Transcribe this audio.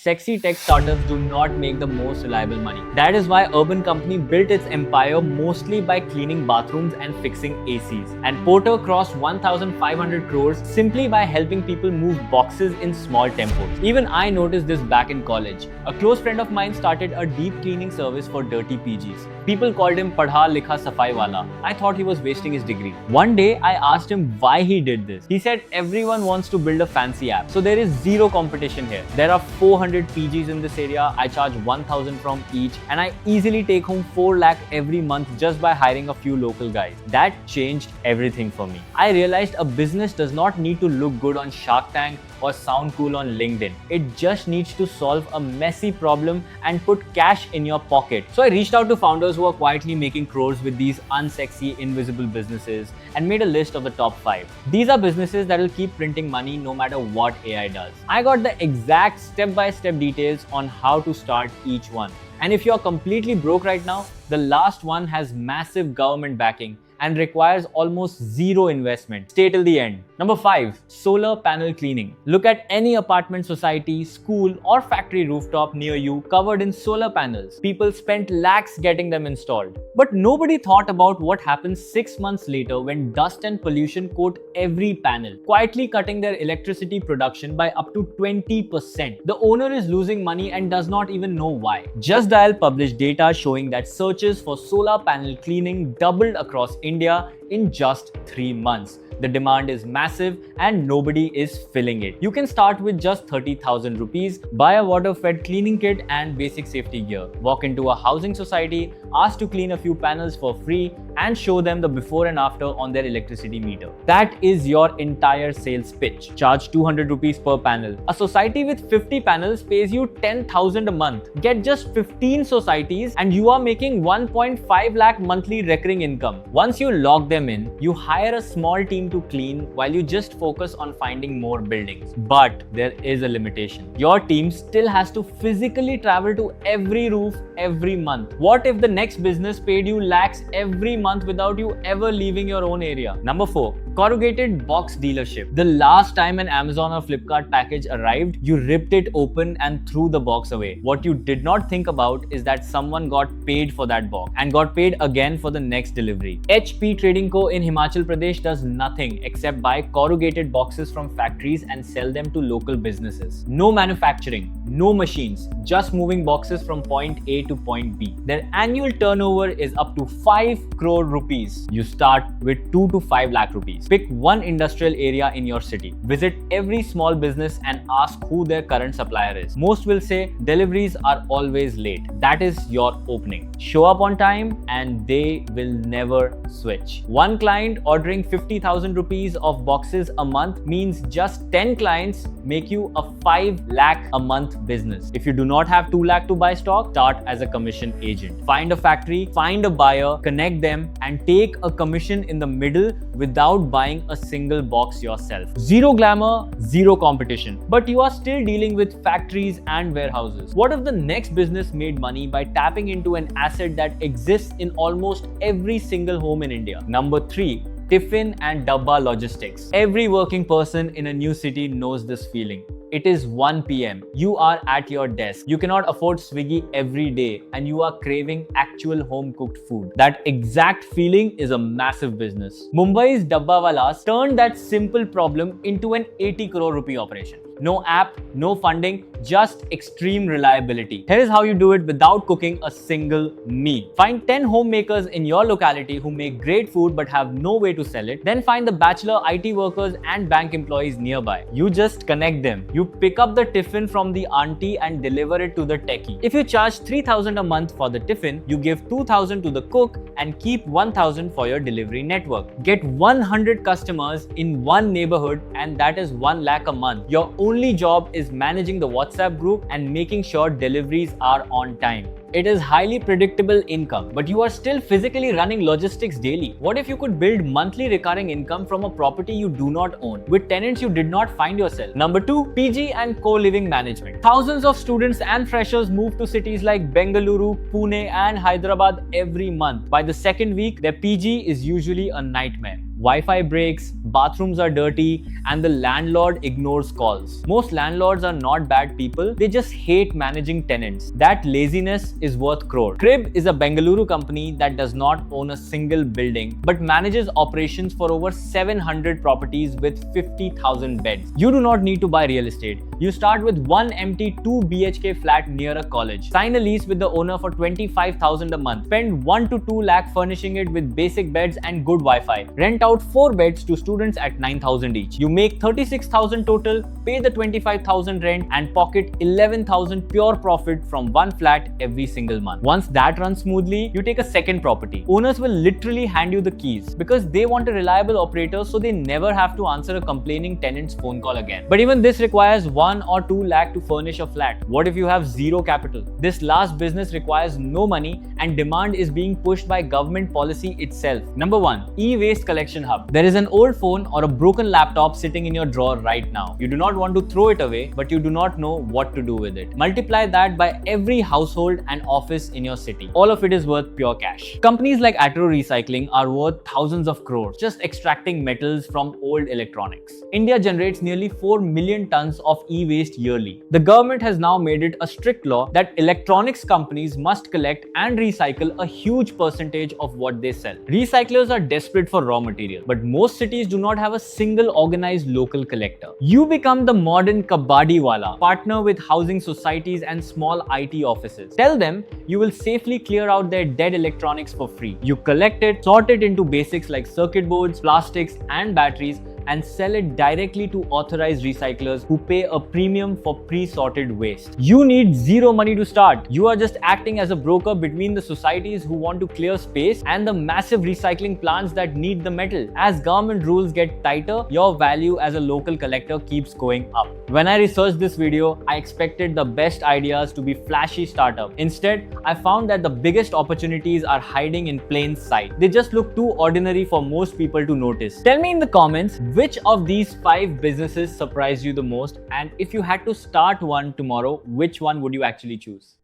sexy tech startups do not make the most reliable money. That is why Urban Company built its empire mostly by cleaning bathrooms and fixing ACs. And Porter crossed 1,500 crores simply by helping people move boxes in small tempos. Even I noticed this back in college. A close friend of mine started a deep cleaning service for dirty PGs. People called him Padha Likha Safai Wala. I thought he was wasting his degree. One day I asked him why he did this. He said everyone wants to build a fancy app, so there is zero competition here. There are 400 PGs in this area. I charge 1,000 from each, and I easily take home 4 lakh every month just by hiring a few local guys. That changed everything for me. I realized a business does not need to look good on Shark Tank or sound cool on LinkedIn. It just needs to solve a messy problem and put cash in your pocket. So I reached out to founders who are quietly making crores with these unsexy, invisible businesses and made a list of the top 5. These are businesses that will keep printing money no matter what AI does. I got the exact step-by-step details on how to start each one. And if you're completely broke right now, the last one has massive government backing and requires almost zero investment. Stay till the end. Number 5, solar panel cleaning. Look at any apartment society, school or factory rooftop near you covered in solar panels. People spent lakhs getting them installed. But nobody thought about what happens 6 months later when dust and pollution coat every panel, quietly cutting their electricity production by up to 20%. The owner is losing money and does not even know why. Just Dial published data showing that searches for solar panel cleaning doubled across India in just 3 months. The demand is massive and nobody is filling it. You can start with just 30,000 rupees, buy a water-fed cleaning kit and basic safety gear. Walk into a housing society, ask to clean a few panels for free and show them the before and after on their electricity meter. That is your entire sales pitch. Charge 200 rupees per panel. A society with 50 panels pays you 10,000 a month. Get just 15 societies and you are making 1.5 lakh monthly recurring income. Once you log them in, you hire a small team to clean while you just focus on finding more buildings. But there is a limitation. Your team still has to physically travel to every roof every month. What if the next business paid you lakhs every month without you ever leaving your own area? Number 4, Corrugated box dealership. The last time an Amazon or Flipkart package arrived, you ripped it open and threw the box away. What you did not think about is that someone got paid for that box and got paid again for the next delivery. HP Trading Co. in Himachal Pradesh does nothing except buy corrugated boxes from factories and sell them to local businesses. No manufacturing, no machines, just moving boxes from point A to point B. Their annual turnover is up to 5 crore rupees. You start with 2 to 5 lakh rupees. Pick one industrial area in your city. Visit every small business and ask who their current supplier is. Most will say deliveries are always late. That is your opening. Show up on time and they will never switch. One client ordering 50,000 rupees of boxes a month means just 10 clients make you a 5 lakh a month business. If you do not have 2 lakh to buy stock, start as a commission agent. Find a factory, find a buyer, connect them and take a commission in the middle without buying a single box yourself. Zero glamour, zero competition, but you are still dealing with factories and warehouses. What if the next business made money by tapping into an asset that exists in almost every single home in India? Number 3, Tiffin and Dabba logistics. Every working person in a new city knows this feeling. It is 1 p.m. You are at your desk. You cannot afford Swiggy every day and you are craving actual home-cooked food. That exact feeling is a massive business. Mumbai's Dabbawalas turned that simple problem into an 80 crore rupee operation. No app, no funding, just extreme reliability. Here is how you do it without cooking a single meal. Find 10 homemakers in your locality who make great food but have no way to sell it. Then find the bachelor IT workers and bank employees nearby. You just connect them. You pick up the tiffin from the auntie and deliver it to the techie. If you charge 3,000 a month for the tiffin, you give 2,000 to the cook and keep 1,000 for your delivery network. Get 100 customers in one neighborhood and that is 1 lakh a month. Your only job is managing the WhatsApp group and making sure deliveries are on time. It is highly predictable income, but you are still physically running logistics daily. What if you could build monthly recurring income from a property you do not own, with tenants you did not find yourself? Number 2, PG and co-living management. Thousands of students and freshers move to cities like Bengaluru, Pune and Hyderabad every month. By the second week, their PG is usually a nightmare. Wi-Fi breaks, bathrooms are dirty, and the landlord ignores calls. Most landlords are not bad people, they just hate managing tenants. That laziness is worth crore. Crib is a Bengaluru company that does not own a single building but manages operations for over 700 properties with 50,000 beds. You do not need to buy real estate. You start with one empty 2 BHK flat near a college. Sign a lease with the owner for 25,000 a month. Spend 1 to 2 lakh furnishing it with basic beds and good Wi-Fi. Rent out 4 beds to students at 9,000 each. You make 36,000 total, pay the 25,000 rent and pocket 11,000 pure profit from one flat every single month. Once that runs smoothly, you take a second property. Owners will literally hand you the keys because they want a reliable operator so they never have to answer a complaining tenant's phone call again. But even this requires 1 or 2 lakh to furnish a flat. What if you have zero capital? This last business requires no money and demand is being pushed by government policy itself. Number 1, e-waste collection hub. There is an old phone or a broken laptop sitting in your drawer right now. You do not want to throw it away, but you do not know what to do with it. Multiply that by every household and office in your city. All of it is worth pure cash. Companies like Atro Recycling are worth thousands of crores just extracting metals from old electronics. India generates nearly 4 million tons of e-waste yearly. The government has now made it a strict law that electronics companies must collect and recycle a huge percentage of what they sell. Recyclers are desperate for raw material, but most cities do not have a single organized local collector. You become the modern kabaddi wala, partner with housing societies and small IT offices. Tell them you will safely clear out their dead electronics for free. You collect it, sort it into basics like circuit boards, plastics and batteries, and sell it directly to authorized recyclers who pay a premium for pre-sorted waste. You need zero money to start. You are just acting as a broker between the societies who want to clear space and the massive recycling plants that need the metal. As government rules get tighter, your value as a local collector keeps going up. When I researched this video, I expected the best ideas to be flashy startup. Instead, I found that the biggest opportunities are hiding in plain sight. They just look too ordinary for most people to notice. Tell me in the comments, which of these 5 businesses surprised you the most? And if you had to start one tomorrow, which one would you actually choose?